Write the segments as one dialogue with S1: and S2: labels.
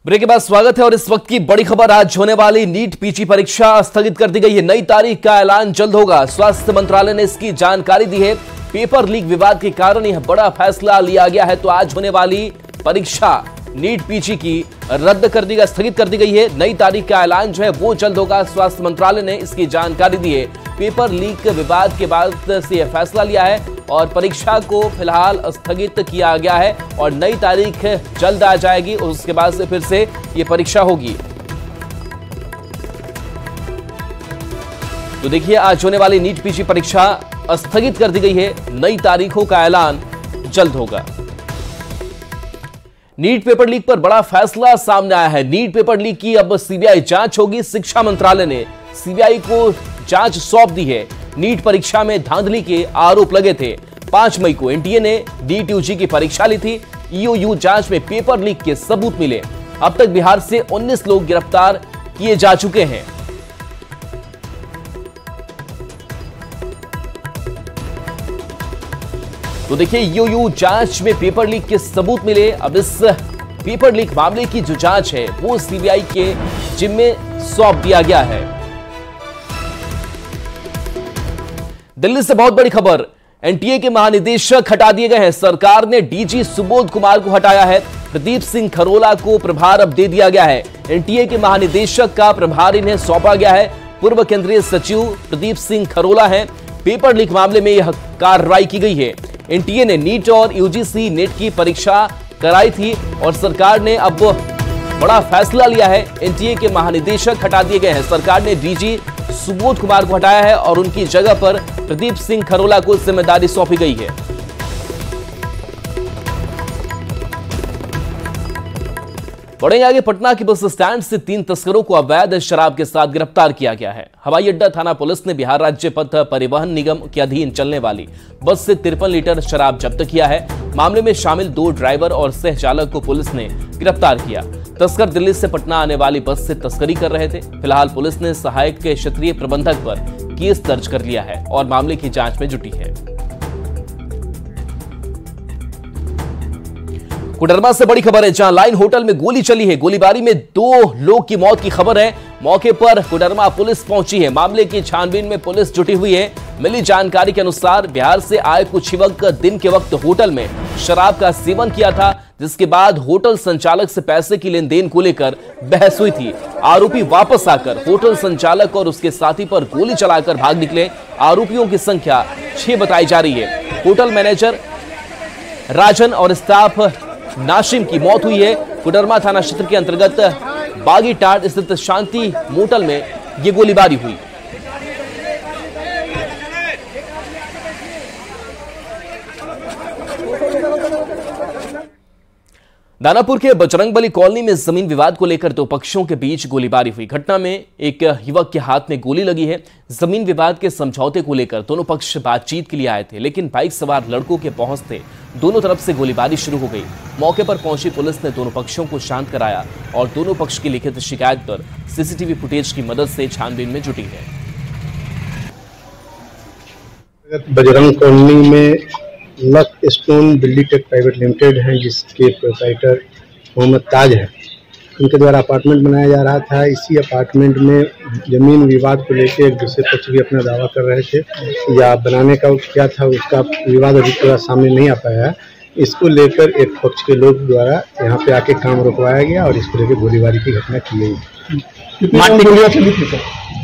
S1: Break के बाद स्वागत है और इस वक्त की बड़ी खबर। आज होने वाली नीट पीजी परीक्षा स्थगित कर दी गई है। नई तारीख का ऐलान जल्द होगा। स्वास्थ्य मंत्रालय ने इसकी जानकारी दी है। पेपर लीक विवाद के कारण यह बड़ा फैसला लिया गया है। तो आज होने वाली परीक्षा नीट पीजी की रद्द कर दी गई, स्थगित कर दी गई है। नई तारीख का ऐलान जो है वो जल्द होगा। स्वास्थ्य मंत्रालय ने इसकी जानकारी दी है। पेपर लीक विवाद के बाद से यह फैसला लिया है और परीक्षा को फिलहाल स्थगित किया गया है और नई तारीख जल्द आ जाएगी। उसके बाद से फिर से ये परीक्षा होगी। तो देखिए, आज होने वाली नीट पीजी परीक्षा स्थगित कर दी गई है। नई तारीखों का ऐलान जल्द होगा। नीट पेपर लीक पर बड़ा फैसला सामने आया है। नीट पेपर लीक की अब सीबीआई जांच होगी। शिक्षा मंत्रालय ने सीबीआई को जांच सौंप दी है। नीट परीक्षा में धांधली के आरोप लगे थे। 5 मई को एनटीए ने नीट यूजी की परीक्षा ली थी। ईओयू जांच में पेपर लीक के सबूत मिले। अब तक बिहार से 19 लोग गिरफ्तार किए जा चुके हैं। तो देखिए, ईओयू जांच में पेपर लीक के सबूत मिले। अब इस पेपर लीक मामले की जो जांच है वो सीबीआई के जिम्मे सौंप दिया गया है। दिल्ली से बहुत बड़ी खबर। एनटीए के महानिदेशक हटा दिए गए हैं। सरकार ने डीजी सुबोध कुमार को हटाया है। प्रदीप सिंह खरोला को प्रभार अब दे दिया गया है। एनटीए के महानिदेशक का प्रभार इन्हें सौंपा गया है। पूर्व केंद्रीय सचिव प्रदीप सिंह खरोला हैं। पेपर लीक मामले में यह कार्रवाई की गई है। एनटीए ने नीट और यूजीसी नेट की परीक्षा कराई थी और सरकार ने अब बड़ा फैसला लिया है। एनटीए के महानिदेशक हटा दिए गए हैं। सरकार ने डीजी सुबोध कुमार को हटाया है और उनकी जगह पर प्रदीप सिंह खरोला को जिम्मेदारी सौंपी गई है। बढ़ेंगे आगे। पटना के बस स्टैंड से 3 तस्करों को अवैध शराब के साथ गिरफ्तार किया गया है। हवाई अड्डा थाना पुलिस ने बिहार राज्य पथ परिवहन निगम के अधीन चलने वाली बस से 53 लीटर शराब जब्त किया है। मामले में शामिल 2 ड्राइवर और सह चालक को पुलिस ने गिरफ्तार किया। तस्कर दिल्ली से पटना आने वाली बस से तस्करी कर रहे थे। फिलहाल पुलिस ने सहायक के क्षेत्रीय प्रबंधक पर केस दर्ज कर लिया है और मामले की जांच में जुटी है। कोडरमा से बड़ी खबर है, जहां लाइन होटल में गोली चली है। गोलीबारी में 2 लोग की मौत की खबर है। मौके पर कोडरमा पुलिस पहुंची है। मामले की छानबीन में पुलिस जुटी हुई है। मिली जानकारी के अनुसार बिहार से आए कुछ युवक दिन के वक्त होटल में शराब का सेवन किया था, जिसके बाद होटल संचालक से पैसे की लेन देन को लेकर बहस हुई थी। आरोपी वापस आकर होटल संचालक और उसके साथी पर गोली चलाकर भाग निकले। आरोपियों की संख्या 6 बताई जा रही है। होटल मैनेजर राजन और स्टाफ नाशिम की मौत हुई है। कोडरमा थाना क्षेत्र के अंतर्गत बागी टाट स्थित शांति मोटल में यह गोलीबारी हुई। दानापुर के बजरंगबली कॉलोनी में जमीन विवाद को लेकर 2 पक्षों के बीच गोलीबारी हुई। घटना में एक युवक के हाथ में गोली लगी है। जमीन विवाद के समझौते को लेकर दोनों पक्ष बातचीत के लिए आए थे, लेकिन बाइक सवार लड़कों के पहुंचते दोनों तरफ से गोलीबारी शुरू हो गई। मौके पर पहुंची पुलिस ने दोनों पक्षों को शांत कराया और दोनों पक्ष की लिखित शिकायत पर सीसीटीवी फुटेज की मदद से छानबीन में जुटी है।
S2: बजरंग कॉलोनी में luck stone Delhi tech private limited है, जिसके प्रोप्राइटर मोहम्मद ताज है। उनके द्वारा अपार्टमेंट बनाया जा रहा था। इसी अपार्टमेंट में जमीन विवाद को लेकर एक दूसरे पक्ष भी अपना दावा कर रहे थे, या बनाने का क्या था उसका विवाद अभी पूरा सामने नहीं आ पाया है। इसको लेकर एक पक्ष के लोग द्वारा यहाँ पे आके काम रुकवाया गया और इसको लेकर गोलीबारी की घटना की गई।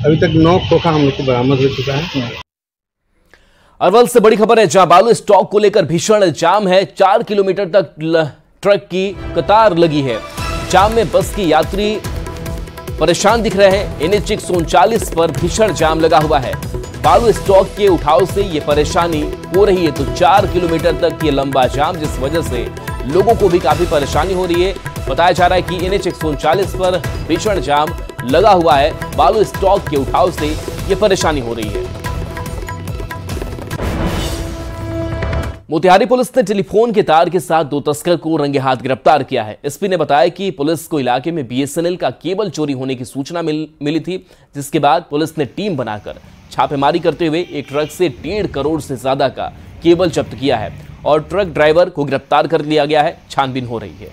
S2: अभी तक 9 खोखा हम लोग को बरामद हो चुका है।
S1: अरवल से बड़ी खबर है, जहां बालू स्टॉक को लेकर भीषण जाम है। 4 किलोमीटर तक ट्रक की कतार लगी है। जाम में बस की यात्री परेशान दिख रहे हैं। NH 139 पर भीषण जाम लगा हुआ है। बालू स्टॉक के उठाव से ये परेशानी हो रही है। तो 4 किलोमीटर तक ये लंबा जाम, जिस वजह से लोगों को भी काफी परेशानी हो रही है। बताया जा रहा है कि NH 139 पर भीषण जाम लगा हुआ है। बालू स्टॉक के उठाव से ये परेशानी हो रही है। मोतिहारी पुलिस ने टेलीफोन के तार के साथ 2 तस्कर को रंगे हाथ गिरफ्तार किया है। एसपी ने बताया कि पुलिस को इलाके में BSNL का केबल चोरी होने की सूचना मिली थी, जिसके बाद पुलिस ने टीम बनाकर छापेमारी करते हुए एक ट्रक से 1.5 करोड़ से ज्यादा का केबल जब्त किया है और ट्रक ड्राइवर को गिरफ्तार कर लिया गया है। छानबीन हो रही है।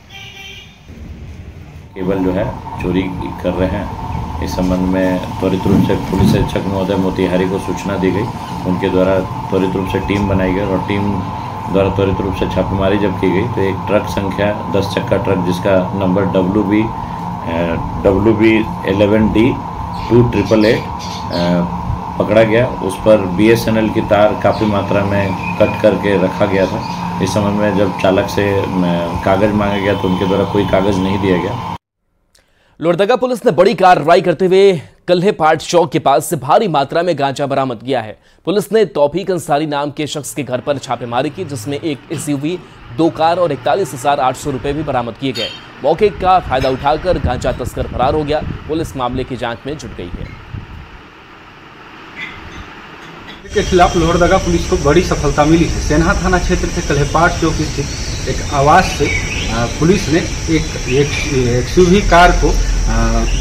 S3: केबल जो है चोरी कर रहे हैं। इस संबंध में त्वरित रूप से पुलिस अधीक्षक महोदय मोतिहारी को सूचना दी गई। उनके द्वारा त्वरित रूप से टीम बनाई गई और टीम द्वारा त्वरित रूप से छापेमारी जब की गई तो एक ट्रक संख्या 10 चक्का ट्रक जिसका नंबर WB 11D2888 पकड़ा गया। उस पर BSNL की तार काफ़ी मात्रा में कट करके रखा गया था। इस संबंध में जब चालक से कागज़ मांगा गया तो उनके द्वारा कोई कागज़ नहीं दिया गया।
S1: लोहरदगा पुलिस ने बड़ी कार्रवाई करते हुए कल्हेपाट चौक के पास से भारी मात्रा में गांजा बरामद किया है। पुलिस ने तौफीक अंसारी नाम के शख्स के घर पर छापेमारी की, जिसमें एक SUV, 2 कार और 41,800 रुपए भी बरामद किए गए। मौके का फायदा उठाकर गांजा तस्कर फरार हो गया। पुलिस मामले की जांच में जुट गई है।
S4: के खिलाफ लोहरदगा पुलिस को बड़ी सफलता मिली है। सेन्हा थाना क्षेत्र के कल्हेपाट चौक स्थित एक आवास से पुलिस ने एक SUV कार को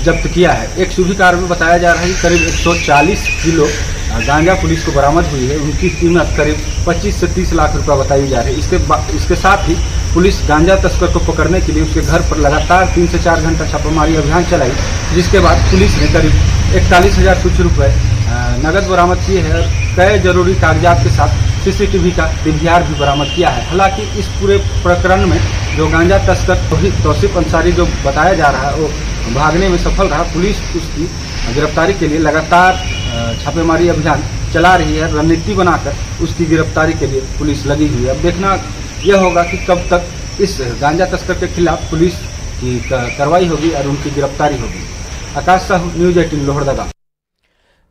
S4: जब्त किया है। एक SUV कार में बताया जा रहा है कि करीब 140 किलो गांजा पुलिस को बरामद हुई है। उनकी कीमत करीब 25 से 30 लाख रुपया बताई जा रही है। इसके साथ ही पुलिस गांजा तस्कर को पकड़ने के लिए उसके घर पर लगातार 3 से 4 घंटा छापामारी अभियान चलाई, जिसके बाद पुलिस ने करीब 41,000 कुछ रुपये नगद बरामद किए हैं और कई जरूरी कागजात के साथ CCTV का DVR भी बरामद किया है। हालांकि इस पूरे प्रकरण में जो गांजा तस्कर तौसीफ अंसारी जो बताया जा रहा है वो भागने में सफल रहा। पुलिस उसकी गिरफ्तारी के लिए लगातार छापेमारी अभियान चला रही है। रणनीति बनाकर उसकी गिरफ्तारी के लिए पुलिस लगी हुई है। अब देखना यह होगा कि कब तक इस गांजा तस्कर के खिलाफ पुलिस की कार्रवाई होगी और उनकी गिरफ्तारी होगी। आकाश साहू, न्यूज़ 18 लोहरदगा।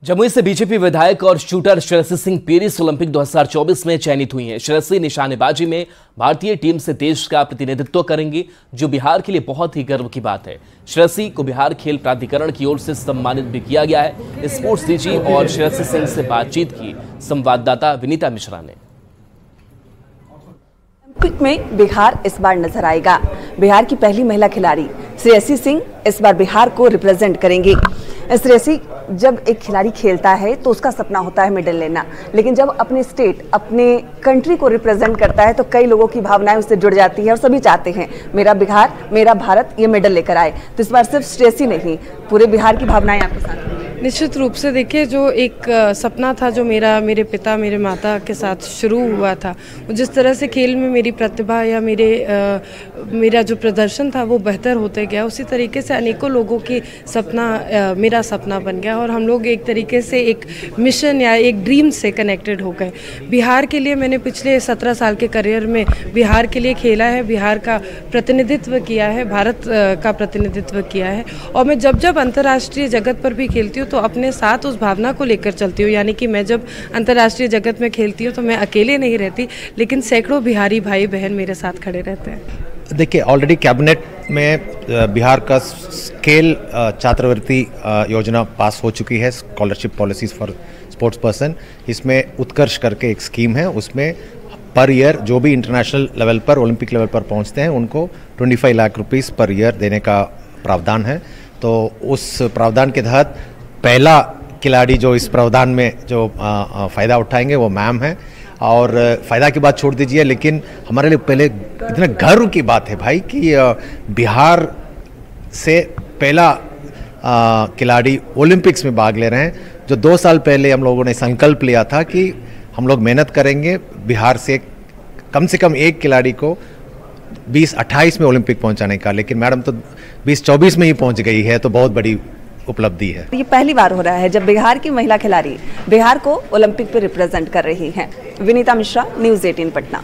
S1: जमुई से बीजेपी विधायक और shooter Shreyasi Singh Paris Olympic 2024 में चयनित हुई हैं। श्रेयसी निशानेबाजी में भारतीय टीम से देश का प्रतिनिधित्व करेंगी, जो बिहार के लिए बहुत ही गर्व की बात है। श्रेयसी को बिहार खेल प्राधिकरण की ओर से सम्मानित भी किया गया है। स्पोर्ट्स डीजी और श्रेयसी सिंह से बातचीत की संवाददाता विनीता मिश्रा ने।
S5: ओलंपिक में बिहार इस बार नजर आएगा। बिहार की पहली महिला खिलाड़ी श्रेयसी सिंह इस बार बिहार को रिप्रेजेंट करेंगी। श्रेयसी जब एक खिलाड़ी खेलता है तो उसका सपना होता है मेडल लेना, लेकिन जब अपने स्टेट, अपने कंट्री को रिप्रेजेंट करता है तो कई लोगों की भावनाएं उससे जुड़ जाती है और सभी चाहते हैं मेरा बिहार, मेरा भारत ये मेडल लेकर आए। तो इस बार सिर्फ श्रेयसी नहीं, पूरे बिहार की भावनाएं आपके साथ हैं।
S6: निश्चित रूप से देखिए, जो एक सपना था जो मेरे पिता, मेरे माता के साथ शुरू हुआ था, जिस तरह से खेल में मेरी प्रतिभा या मेरा जो प्रदर्शन था वो बेहतर होते गया, उसी तरीके से अनेकों लोगों की सपना मेरा सपना बन गया और हम लोग एक तरीके से एक मिशन या एक ड्रीम से कनेक्टेड हो गए। बिहार के लिए मैंने पिछले 17 साल के करियर में बिहार के लिए खेला है, बिहार का प्रतिनिधित्व किया है, भारत का प्रतिनिधित्व किया है और मैं जब अंतर्राष्ट्रीय जगत पर भी खेलती हूँ तो अपने साथ उस भावना को लेकर चलती हूँ। यानी कि मैं जब अंतर्राष्ट्रीय जगत में खेलती हूँ तो मैं अकेले नहीं रहती, लेकिन सैकड़ों बिहारी भाई बहन मेरे साथ खड़े रहते हैं।
S7: देखिए, ऑलरेडी कैबिनेट में बिहार का स्केल छात्रवृत्ति योजना पास हो चुकी है, scholarship policies for sports person. इसमें उत्कर्ष करके एक स्कीम है, उसमें पर ईयर जो भी इंटरनेशनल लेवल पर, ओलंपिक लेवल पर पहुंचते हैं उनको 25 लाख रुपीस पर ईयर देने का प्रावधान है। तो उस प्रावधान के तहत पहला खिलाड़ी जो इस प्रावधान में जो फ़ायदा उठाएंगे वो मैम है। और फ़ायदा की बात छोड़ दीजिए, लेकिन हमारे लिए पहले इतना गर्व की बात है भाई कि बिहार से पहला खिलाड़ी ओलंपिक्स में भाग ले रहे हैं। जो 2 साल पहले हम लोगों ने संकल्प लिया था कि हम लोग मेहनत करेंगे बिहार से कम एक खिलाड़ी को 2028 में ओलंपिक पहुंचाने का, लेकिन मैडम तो 2024 में ही पहुंच गई है, तो बहुत बड़ी उपलब्धि है।
S5: ये पहली बार हो रहा है जब बिहार की महिला खिलाड़ी बिहार को ओलंपिक पे रिप्रेजेंट कर रही हैं। विनीता मिश्रा, न्यूज़ 18 पटना।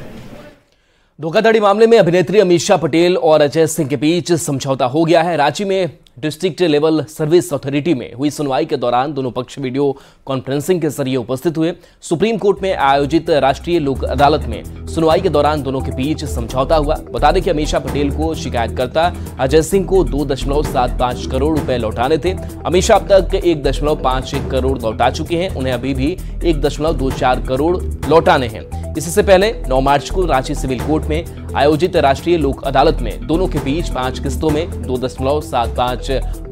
S1: धोखाधड़ी मामले में अभिनेत्री अमीषा पटेल और अजय सिंह के बीच समझौता हो गया है। रांची में डिस्ट्रिक्ट लेवल सर्विस अथॉरिटी में हुई सुनवाई के दौरान दोनों पक्ष वीडियो कॉन्फ्रेंसिंग के जरिए उपस्थित हुए। सुप्रीम कोर्ट में आयोजित राष्ट्रीय लोक अदालत में सुनवाई के दौरान दोनों के बीच समझौता हुआ। बता दें कि अमीषा पटेल को शिकायतकर्ता अजय सिंह को 2.75 करोड़ रुपए लौटाने थे। अमीषा अब तक 1.51 करोड़ लौटा चुकी हैं। उन्हें अभी भी 1.24 करोड़ लौटाने हैं। इससे पहले 9 मार्च को रांची सिविल कोर्ट में आयोजित राष्ट्रीय लोक अदालत में दोनों के बीच 5 किस्तों में 2.75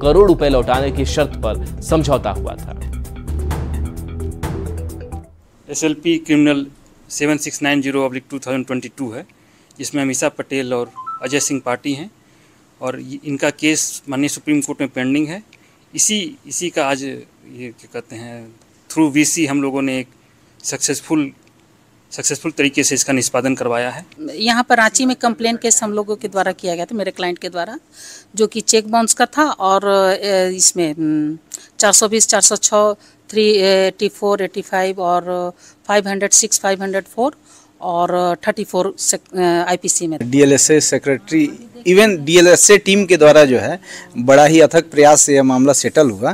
S1: करोड़ रुपए लौटाने की शर्त पर समझौता हुआ था।
S8: SLP क्रिमिनल 7690/2022 है, जिसमें अमीषा पटेल और अजय सिंह पार्टी हैं और इनका केस माननीय सुप्रीम कोर्ट में पेंडिंग है। इसी का आज ये क्या कहते हैं थ्रू वीसी हम लोगों ने एक सक्सेसफुल तरीके से इसका निष्पादन करवाया है।
S9: यहाँ पर रांची में कंप्लेन केस हम लोगों के द्वारा किया गया था, मेरे क्लाइंट के द्वारा, जो कि चेक बाउंस का था और इसमें 420, 406, 384, 85 और 506, 504 और 34 IPC में।
S10: DLSA secretary even DLSA team के द्वारा जो है बड़ा ही अथक प्रयास से यह मामला सेटल हुआ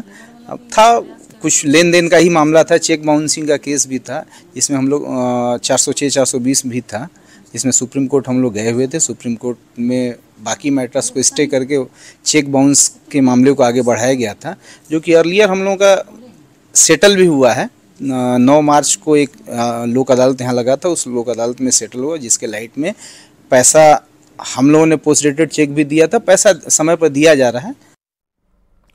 S10: था। कुछ लेन देन का ही मामला था, चेक बाउंसिंग का केस भी था, इसमें हम लोग 406, 420 भी था, जिसमें सुप्रीम कोर्ट हम लोग गए हुए थे। सुप्रीम कोर्ट में बाकी मैटर्स को स्टे करके चेक बाउंस के मामले को आगे बढ़ाया गया था, जो कि अर्लियर हम लोगों का सेटल भी हुआ है। 9 मार्च को एक लोक अदालत यहाँ लगा था, उस लोक अदालत में सेटल हुआ, जिसके लाइट में पैसा हम लोगों ने पोस्ट डेटेड चेक भी दिया था, पैसा समय पर दिया जा रहा है।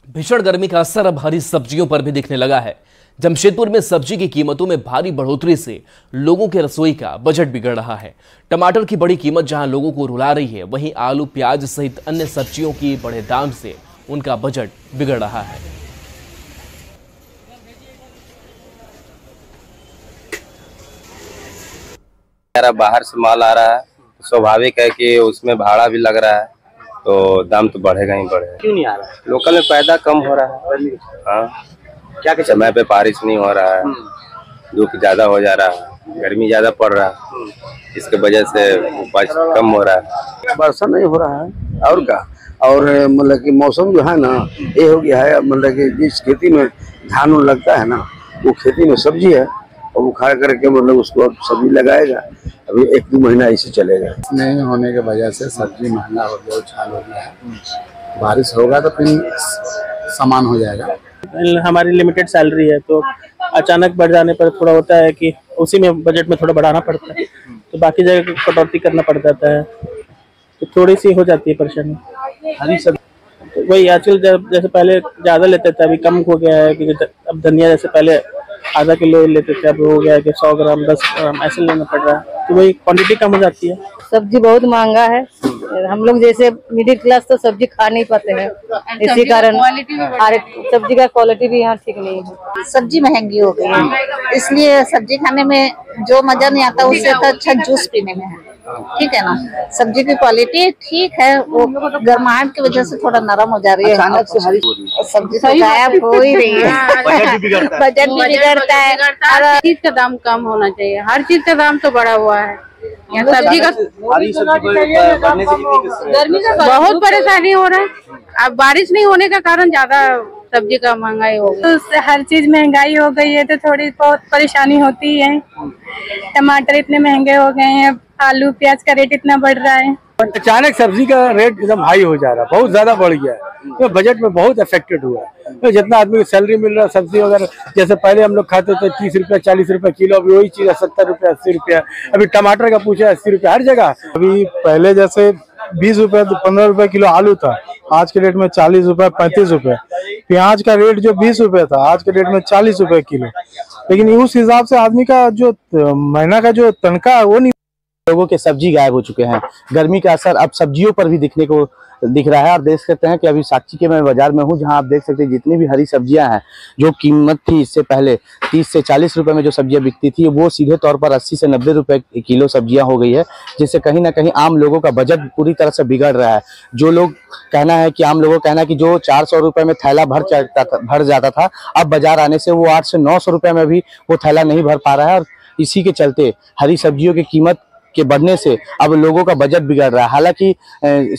S1: भीषण गर्मी का असर अब हरी सब्जियों पर भी दिखने लगा है। जमशेदपुर में सब्जी की कीमतों में भारी बढ़ोतरी से लोगों के रसोई का बजट बिगड़ रहा है। टमाटर की बड़ी कीमत जहां लोगों को रुला रही है, वहीं आलू, प्याज सहित अन्य सब्जियों की बढ़े दाम से उनका बजट बिगड़ रहा है।
S11: बाहर से माल आ रहा है, स्वाभाविक है कि उसमें भाड़ा भी लग रहा है, तो दाम तो बढ़ेगा ही बढ़ेगा।
S12: क्यों नहीं आ रहा है?
S11: लोकल में पैदा कम हो रहा है। हाँ,
S12: क्या
S11: समय पे बारिश नहीं हो रहा है, धूप ज्यादा हो जा रहा है, गर्मी ज्यादा पड़ रहा है, इसके वजह से उपज कम हो रहा है।
S13: वर्षा नहीं हो रहा है और क्या, और मतलब कि मौसम जो है ना ये हो गया है, मतलब कि जिस खेती में धान लगता है ना, वो खेती में सब्जी है और वो खा करके मतलब उसको सब्जी लगाएगा। अभी 1-2 महीना ऐसे चलेगा।
S2: नहीं होने की वजह से सब्जी महंगा हो गया, उछाल हो गया है। बारिश होगा तो फिर सामान हो जाएगा।
S12: हमारी लिमिटेड सैलरी है, तो अचानक बढ़ जाने पर थोड़ा होता है कि उसी में बजट में थोड़ा बढ़ाना पड़ता है, तो बाकी जगह कटौती करना पड़ जाता है, तो थोड़ी सी हो जाती है परेशानी। हरी सब्जी तो वही आजकल जैसे पहले ज़्यादा लेते थे, अभी कम हो गया है कि अब धनिया जैसे पहले आधा किलो लेते थे, अब हो गया है कि 100 ग्राम 10 ग्राम ऐसे लेना पड़ रहा है, तो वही क्वांटिटी कम हो जाती है।
S14: सब्जी बहुत महंगा है, हम लोग जैसे मिडिल क्लास तो सब्जी खा नहीं पाते हैं, इसी कारण सब्जी का क्वालिटी भी यहाँ ठीक नहीं है।
S9: सब्जी महंगी हो गई है, इसलिए सब्जी खाने में जो मजा नहीं आता उससे तो अच्छा जूस पीने में है। ठीक है ना, सब्जी की क्वालिटी ठीक है, वो गर्माहट की वजह से थोड़ा नरम हो जा रही है, अचानक से हरी सब्जी तो गायब हो ही रही है। बजट भी बिगड़ता है।
S6: हर चीज का दाम कम होना चाहिए, हर चीज का दाम तो बढ़ा हुआ है। यहाँ सब्जी का गर्मी का बहुत परेशानी हो रहा है, अब बारिश नहीं होने का कारण ज्यादा सब्जी का महंगाई हो गई, तो हर चीज महंगाई हो गई है, तो थोड़ी बहुत परेशानी होती है। टमाटर इतने महंगे हो गए हैं, आलू प्याज का रेट इतना बढ़ रहा है।
S12: अचानक सब्जी का रेट एकदम हाई हो जा रहा है, बहुत ज्यादा बढ़ गया है, तो बजट में बहुत अफेक्टेड हुआ है। तो जितना आदमी को सैलरी मिल रहा है, सब्जी वगैरह जैसे पहले हम लोग खाते थे 30 रुपया 40 रुपया किलो, अभी वही चीज 70 रुपया 80 रुपया। अभी टमाटर का पूछा 80 रुपया हर जगह।
S2: अभी पहले जैसे 20 रुपए 15 रुपए किलो आलू था, आज के रेट में 40 रुपए 35 रुपए। प्याज का रेट जो 20 रुपए था, आज के रेट में 40 रुपए किलो। लेकिन उस हिसाब से आदमी का जो महीना का जो तनख्वाह वो नहीं।
S15: लोगों के सब्जी गायब हो चुके हैं। गर्मी का असर अब सब्जियों पर भी दिख रहा है और देख सकते हैं कि अभी साक्षी के मैं बाजार में हूं, जहां आप देख सकते हैं जितनी भी हरी सब्जियां हैं, जो कीमत थी इससे पहले 30 से 40 रुपए में जो सब्जियां बिकती थी, वो सीधे तौर पर 80 से 90 रुपए किलो सब्जियां हो गई है, जिससे कहीं ना कहीं आम लोगों का बजट पूरी तरह से बिगड़ रहा है। जो लोग कहना है कि आम लोगों का कहना है कि जो 400 रुपए में थैला भर जाता था, अब बाजार आने से वो 800 से 900 रुपए में भी वो थैला नहीं भर पा रहा है। और इसी के चलते हरी सब्जियों की कीमत के बढ़ने से अब लोगों का बजट बिगड़ रहा है। हालांकि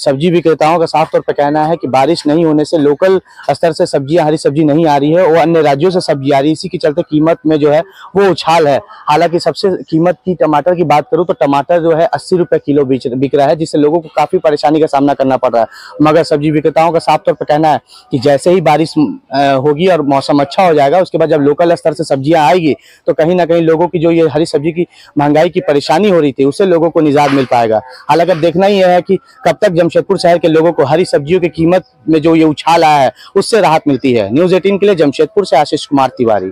S15: सब्जी विक्रेताओं का साफ तौर पर कहना है कि बारिश नहीं होने से लोकल स्तर से सब्जियां, हरी सब्जी नहीं आ रही है, वो अन्य राज्यों से सब्जी आ रही है। इसी के चलते कीमत में जो है वो उछाल है। हालांकि सबसे कीमत की टमाटर की बात करूं तो टमाटर जो है 80 रुपए किलो बिक रहा है, जिससे लोगों को काफी परेशानी का सामना करना पड़ रहा है। मगर सब्जी विक्रेताओं का साफ तौर पर कहना है कि जैसे ही बारिश होगी और मौसम अच्छा हो जाएगा, उसके बाद जब लोकल स्तर से सब्जियां आएगी तो कहीं ना कहीं लोगों की जो ये हरी सब्जी की महंगाई की परेशानी हो रही थी, उससे लोगों को निजात मिल पाएगा। हालांकि अब देखना ही है कि कब तक जमशेदपुर शहर के लोगों को हरी सब्जियों की कीमत में जो ये उछाल आया है उससे राहत मिलती है। न्यूज़ 18 के लिए जमशेदपुर से आशीष कुमार तिवारी।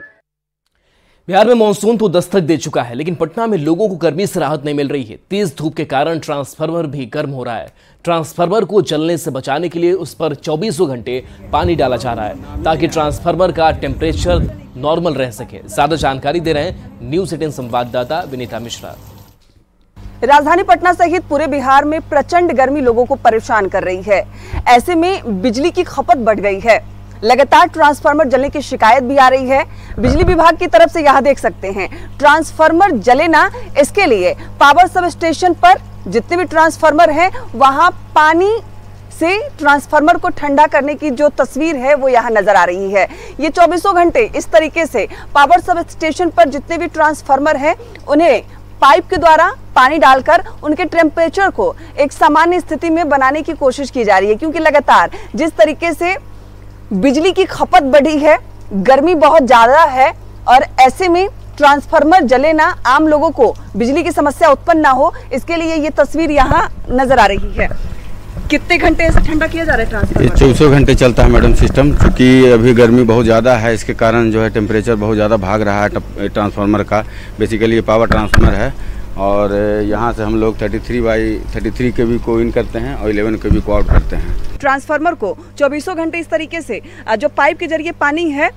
S1: बिहार में मानसून तो दस्तक दे चुका है, लेकिन पटना में लोगों को गर्मी से राहत नहीं मिल रही है। तेज धूप के कारण ट्रांसफार्मर भी गर्म हो रहा है। ट्रांसफार्मर को जलने से बचाने के लिए उस पर 24 घंटे पानी डाला जा रहा है ताकि ट्रांसफार्मर का टेम्परेचर नॉर्मल रह सके। ज्यादा जानकारी दे रहे हैं न्यूज 18 संवाददाता विनीता मिश्रा।
S5: राजधानी पटना सहित पूरे बिहार में प्रचंड गर्मी लोगों को परेशान कर रही है। ऐसे में बिजली की खपत बढ़ गई है। लगातार ट्रांसफार्मर जलने की शिकायत भी आ रही है। बिजली विभाग की तरफ से यहाँ देख सकते हैं ट्रांसफार्मर जले ना, इसके लिए पावर सब स्टेशन पर जितने भी ट्रांसफार्मर हैं वहां पानी से ट्रांसफार्मर को ठंडा करने की जो तस्वीर है वो यहाँ नजर आ रही है। ये 24 घंटे इस तरीके से पावर सब स्टेशन पर जितने भी ट्रांसफार्मर हैं उन्हें पाइप के द्वारा पानी डालकर उनके टेम्परेचर को एक सामान्य स्थिति में बनाने की कोशिश की जा रही है, क्योंकि लगातार जिस तरीके से बिजली की खपत बढ़ी है, गर्मी बहुत ज्यादा है और ऐसे में ट्रांसफार्मर जले ना, आम लोगों को बिजली की समस्या उत्पन्न ना हो, इसके लिए ये तस्वीर यहाँ नजर आ रही है। कितने घंटे ऐसे ठंडा किया जा रहा है ट्रांसफार्मर?
S16: 24 घंटे चलता है मैडम सिस्टम, क्योंकि अभी गर्मी बहुत ज़्यादा है, इसके कारण जो है टेम्परेचर बहुत ज़्यादा भाग रहा है ट्रांसफार्मर का। बेसिकली ये पावर ट्रांसफार्मर है और यहाँ से हम लोग 33 के भी को इन करते हैं और 11 के भी को आउट करते हैं।
S5: ट्रांसफार्मर को 24 घंटे इस तरीके से जो पाइप के जरिए पानी है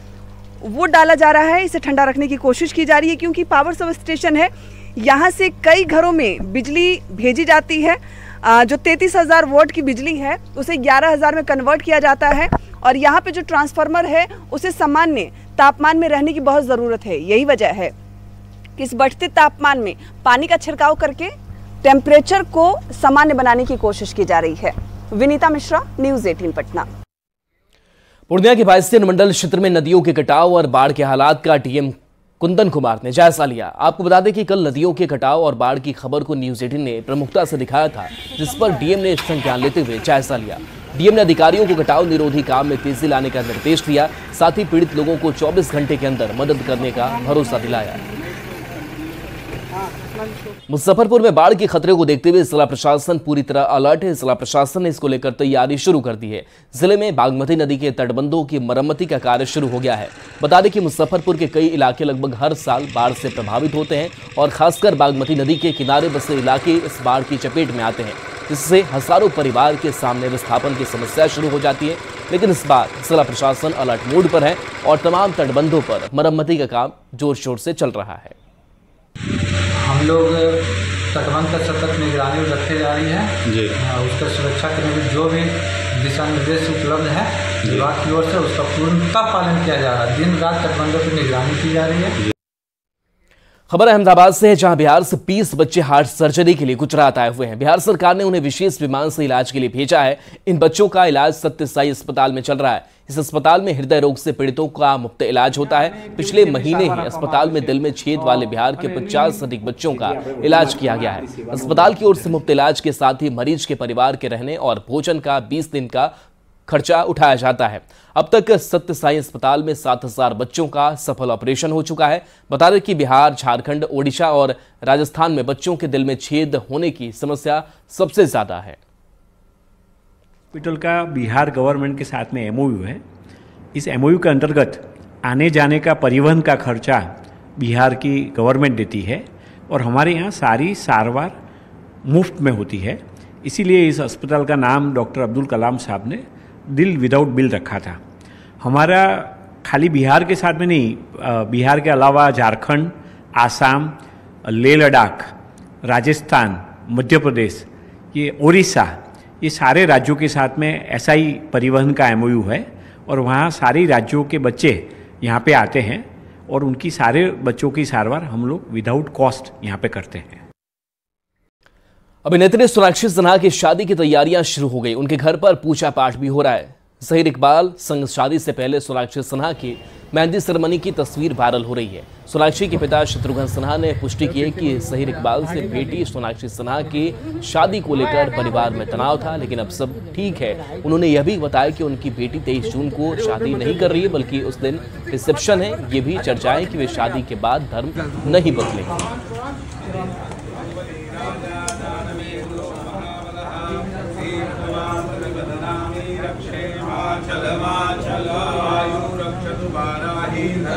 S5: वो डाला जा रहा है, इसे ठंडा रखने की कोशिश की जा रही है, क्योंकि पावर सब स्टेशन है, यहाँ से कई घरों में बिजली भेजी जाती है। जो 33,000 वोल्ट की बिजली है उसे 11,000 में कन्वर्ट किया जाता है और यहाँ पे जो ट्रांसफार्मर है उसे सामान्य तापमान में रहने की बहुत ज़रूरत है। यही वजह है कि इस बढ़ते तापमान में पानी का छिड़काव करके टेम्परेचर को सामान्य बनाने की कोशिश की जा रही है। विनीता मिश्रा, न्यूज़ 18 पटना।
S1: पूर्णिया के बायसियन मंडल क्षेत्र में नदियों के कटाव और बाढ़ के हालात का डीएम कुंदन कुमार ने जायजा लिया। आपको बता दें कि कल नदियों के कटाव और बाढ़ की खबर को न्यूज़ 18 ने प्रमुखता से दिखाया था, जिस पर डीएम ने संज्ञान लेते हुए जायजा लिया। डीएम ने अधिकारियों को कटाव निरोधी काम में तेजी लाने का निर्देश दिया, साथ ही पीड़ित लोगों को 24 घंटे के अंदर मदद करने का भरोसा दिलाया। मुजफ्फरपुर में बाढ़ के खतरे को देखते हुए जिला प्रशासन पूरी तरह अलर्ट है। जिला प्रशासन ने इसको लेकर तैयारी शुरू कर दी है। जिले में बागमती नदी के तटबंधों की मरम्मती का कार्य शुरू हो गया है। बता दें कि मुजफ्फरपुर के कई इलाके लगभग हर साल बाढ़ से प्रभावित होते हैं और खासकर बागमती नदी के किनारे बसे इलाके इस बाढ़ की चपेट में आते हैं, जिससे हजारों परिवार के सामने विस्थापन की समस्या शुरू हो जाती है। लेकिन इस बार जिला प्रशासन अलर्ट मोड पर है और तमाम तटबंधों पर मरम्मती का काम जोर शोर से चल रहा है।
S4: हम लोग तटबंध का सतत निगरानी रखे जा रही है जी। उसका सुरक्षा के लिए जो भी दिशा निर्देश उपलब्ध है विभाग की ओर से उसका पूर्णतः पालन किया जा रहा है। दिन रात तटबंधों की निगरानी की जा रही है।
S1: खबर अहमदाबाद से है, जहां बिहार से 20 बच्चे हार्ट सर्जरी के लिए गुजरात आए हुए हैं। बिहार सरकार ने उन्हें विशेष विमान से इलाज के लिए भेजा है। इन बच्चों का इलाज सत्य साई अस्पताल में चल रहा है। इस अस्पताल में हृदय रोग से पीड़ितों का मुफ्त इलाज होता है। पिछले महीने ही अस्पताल में दिल में छेद वाले बिहार के 50 से अधिक बच्चों का इलाज किया गया है। अस्पताल की ओर से मुफ्त इलाज के साथ ही मरीज के परिवार के रहने और भोजन का 20 दिन का खर्चा उठाया जाता है। अब तक सत्य साई अस्पताल में 7,000 बच्चों का सफल ऑपरेशन हो चुका है। बता दें कि बिहार, झारखंड, ओडिशा और राजस्थान में बच्चों के दिल में छेद होने की समस्या सबसे ज्यादा है।
S17: हॉस्पिटल का बिहार गवर्नमेंट के साथ में एमओयू है। इस एमओयू के अंतर्गत आने जाने का परिवहन का खर्चा बिहार की गवर्नमेंट देती है और हमारे यहाँ सारी सारवार मुफ्त में होती है। इसीलिए इस अस्पताल का नाम डॉक्टर अब्दुल कलाम साहब ने दिल विदाउट बिल रखा था। हमारा खाली बिहार के साथ में नहीं, बिहार के अलावा झारखंड, आसाम, लेह लद्दाख, राजस्थान, मध्य प्रदेश, ये उड़ीसा, ये सारे राज्यों के साथ में ऐसा ही परिवहन का एमओयू है और वहाँ सारे राज्यों के बच्चे यहाँ पे आते हैं और उनकी सारे बच्चों की सारवार हम लोग विदाउट कॉस्ट यहाँ पे करते हैं।
S1: अभिनेत्री सोनाक्षी सिन्हा की शादी की तैयारियां शुरू हो गई। उनके घर पर पूजा पाठ भी हो रहा है। ज़हीर इकबाल संग शादी से पहले सोनाक्षी सिन्हा की मेहंदी सेरेमनी की तस्वीर वायरल हो रही है। सोनाक्षी के पिता शत्रुघ्न सिन्हा ने पुष्टि की है कि ज़हीर इकबाल से बेटी सोनाक्षी सिन्हा की शादी को लेकर परिवार में तनाव था, लेकिन अब सब ठीक है। उन्होंने यह भी बताया कि उनकी बेटी 23 जून को शादी नहीं कर रही है, बल्कि उस दिन रिसेप्शन है। ये भी चर्चाएं कि वे शादी के बाद धर्म नहीं बदलेंगे।
S18: चल आयु रक्षतु बाराही
S1: तो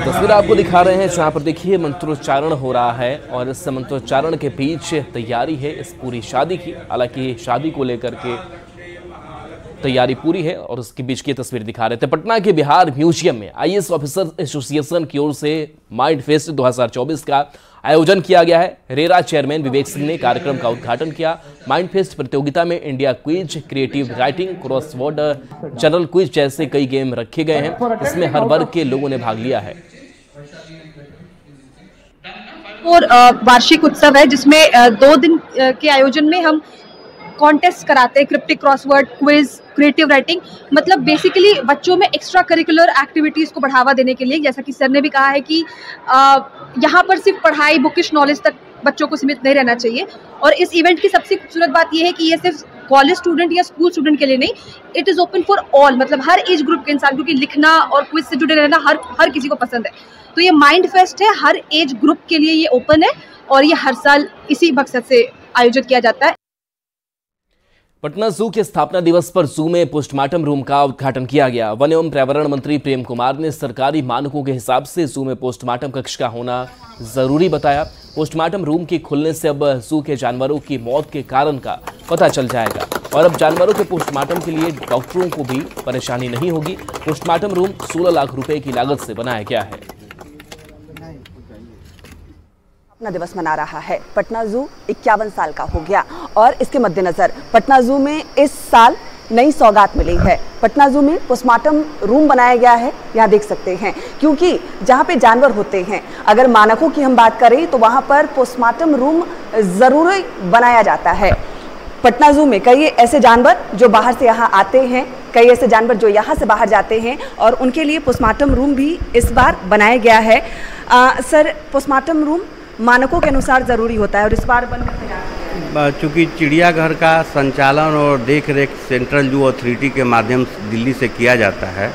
S1: तस्वीर आपको दिखा रहे हैं जहां पर देखिए मंत्रोच्चारण हो रहा है और इस मंत्रोच्चारण के बीच तैयारी है इस पूरी शादी की। हालांकि शादी को लेकर के तैयारी पूरी है और उसके बीच की तस्वीर दिखा रहे थे। पटना के बिहार म्यूजियम में आईएएस ऑफिसर एसोसिएशन की ओर से माइंड फेस्ट 2024 का आयोजन किया गया है। रेरा चेयरमैन विवेक सिंह ने कार्यक्रम का उद्घाटन किया। माइंड फेस्ट प्रतियोगिता में India quiz, creative writing, crossword, general quiz जैसे कई गेम रखे गए हैं। इसमें हर वर्ग के लोगों ने भाग लिया है।
S18: और वार्षिक उत्सव है जिसमें 2 दिन के आयोजन में हम कॉन्टेस्ट कराते हैं, cryptic, crossword, quiz, creative writing. मतलब बेसिकली बच्चों में एक्स्ट्रा करिकुलर एक्टिविटीज़ को बढ़ावा देने के लिए, जैसा कि सर ने भी कहा है कि यहाँ पर सिर्फ पढ़ाई, बुकिश नॉलेज तक बच्चों को सीमित नहीं रहना चाहिए। और इस इवेंट की सबसे खूबसूरत बात यह है कि ये सिर्फ कॉलेज स्टूडेंट या स्कूल स्टूडेंट के लिए नहीं, it is open for all, मतलब हर एज ग्रुप के इंसान, क्योंकि लिखना और क्विज से जुड़े रहना हर किसी को पसंद है। तो ये माइंड फेस्ट है, हर एज ग्रुप के लिए ये ओपन है और ये हर साल इसी मकसद से आयोजित किया जाता है।
S1: पटना जू के स्थापना दिवस पर जू में पोस्टमार्टम रूम का उद्घाटन किया गया। वन एवं पर्यावरण मंत्री प्रेम कुमार ने सरकारी मानकों के हिसाब से जू में पोस्टमार्टम कक्ष का होना जरूरी बताया। पोस्टमार्टम रूम के खुलने से अब जू के जानवरों की मौत के कारण का पता चल जाएगा और अब जानवरों के पोस्टमार्टम के लिए डॉक्टरों को भी परेशानी नहीं होगी। पोस्टमार्टम रूम 16 लाख रुपए की लागत से बनाया गया है।
S5: पटना दिवस मना रहा है। पटना जू 51 साल का हो गया और इसके मद्देनजर पटना जू में इस साल नई सौगात मिली है। पटना जू में पोस्टमार्टम रूम बनाया गया है, यहाँ देख सकते हैं, क्योंकि जहाँ पे जानवर होते हैं, अगर मानकों की हम बात करें तो वहाँ पर पोस्टमार्टम रूम जरूर बनाया जाता है। पटना जू में कई ऐसे जानवर जो बाहर से यहाँ आते हैं, कई ऐसे जानवर जो यहाँ से बाहर जाते हैं और उनके लिए पोस्टमार्टम रूम भी इस बार बनाया गया है। सर, पोस्टमार्टम रूम मानकों के अनुसार ज़रूरी होता है और इस बार बनकर
S19: चूँकि चिड़ियाघर का संचालन और देख रेख सेंट्रल जू अथॉरिटी के माध्यम से दिल्ली से किया जाता है,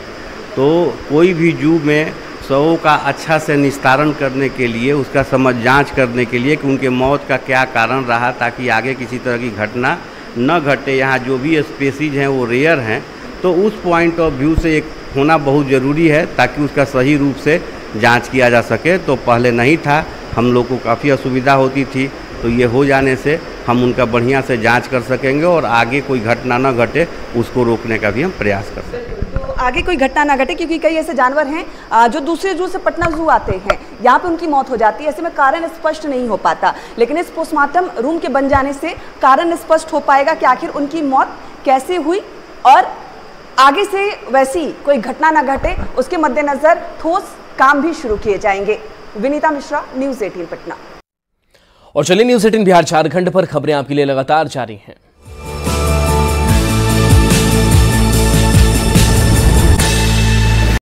S19: तो कोई भी जू में शवों का अच्छा से निस्तारण करने के लिए, उसका जांच करने के लिए कि उनके मौत का क्या कारण रहा, ताकि आगे किसी तरह की घटना न घटे। यहाँ जो भी स्पेसीज हैं वो रेयर हैं, तो उस पॉइंट ऑफ व्यू से एक होना बहुत ज़रूरी है ताकि उसका सही रूप से जांच किया जा सके। तो पहले नहीं था, हम लोग को काफ़ी असुविधा होती थी, तो ये हो जाने से हम उनका बढ़िया से जांच कर सकेंगे और आगे कोई घटना न घटे उसको रोकने का भी हम प्रयास कर सकेंगे।
S5: तो आगे कोई घटना ना घटे, क्योंकि कई ऐसे जानवर हैं जो दूसरे जू से पटना जू आते हैं, यहाँ पे उनकी मौत हो जाती है, ऐसे में कारण स्पष्ट नहीं हो पाता। लेकिन इस पोस्टमार्टम रूम के बन जाने से कारण स्पष्ट हो पाएगा कि आखिर उनकी मौत कैसे हुई और आगे से वैसी कोई घटना ना घटे, उसके मद्देनजर ठोस काम भी शुरू किए जाएंगे। विनीता मिश्रा, न्यूज़ 18 पटना।
S1: और चलिए न्यूज़ 18 बिहार झारखंड पर खबरें आपके लिए लगातार जारी हैं।